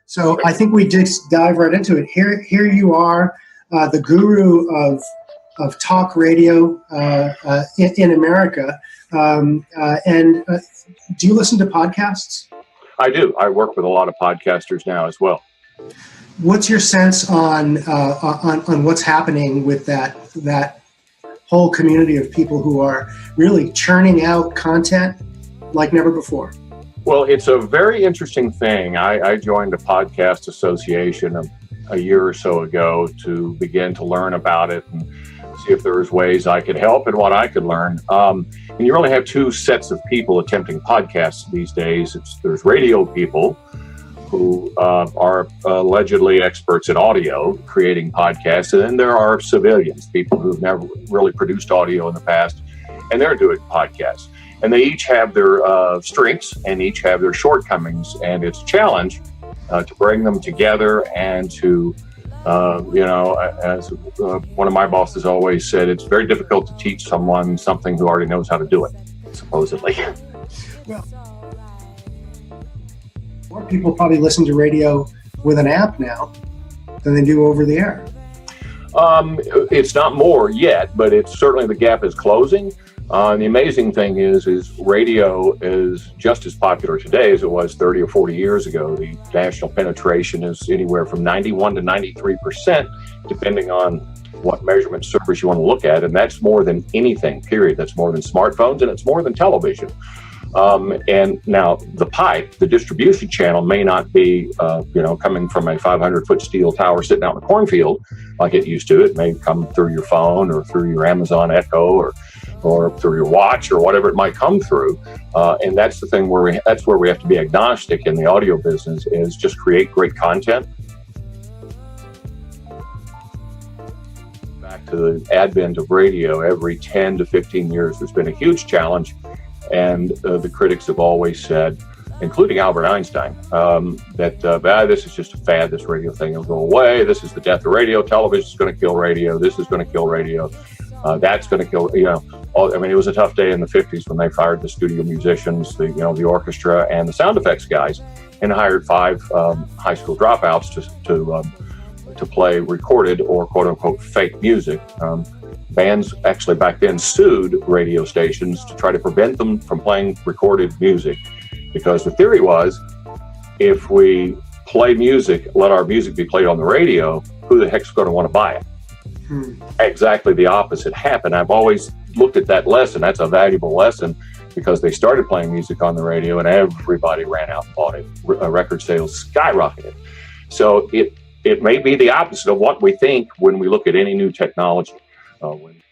So I think we just dive right into it. Here you are, the guru of talk radio in America. Do you listen to podcasts? I do. I work with a lot of podcasters now as well. What's your sense on what's happening with that whole community of people who are really churning out content like never before? Well, it's a very interesting thing. I joined a podcast association a year or so ago to begin to learn about it and see if there was ways I could help and what I could learn. And you really have two sets of people attempting podcasts these days. There's radio people who are allegedly experts in audio, creating podcasts, and then there are civilians, people who've never really produced audio in the past, and they're doing podcasts. And they each have their strengths and each have their shortcomings, and it's a challenge to bring them together and to, as one of my bosses always said, it's very difficult to teach someone something who already knows how to do it, supposedly. Well, more people probably listen to radio with an app now than they do over the air. It's not more yet, but it's certainly the gap is closing. And the amazing thing is radio is just as popular today as it was 30 or 40 years ago. The national penetration is anywhere from 91 to 93%, depending on what measurement service you want to look at. And that's more than anything, period. That's more than smartphones, and it's more than television. And now the distribution channel may not be, coming from a 500-foot steel tower sitting out in a cornfield like it used to. It may come through your phone or through your Amazon Echo or through your watch or whatever it might come through. And that's the thing that's where we have to be agnostic in the audio business, is just create great content. Back to the advent of radio, every 10 to 15 years, there's been a huge challenge. And the critics have always said, including Albert Einstein, that this is just a fad, this radio thing will go away. This is the death of radio. Television is going to kill radio. This is going to kill radio. That's going to kill, it was a tough day in the 50s when they fired the studio musicians, the orchestra and the sound effects guys, and hired 5 high school dropouts to play recorded or quote unquote fake music. Bands actually back then sued radio stations to try to prevent them from playing recorded music, because the theory was, if we play music, let our music be played on the radio, who the heck's going to want to buy it? Exactly the opposite happened. I've always looked at that lesson. That's a valuable lesson, because they started playing music on the radio and everybody ran out and bought it. Record sales skyrocketed. So it may be the opposite of what we think when we look at any new technology. When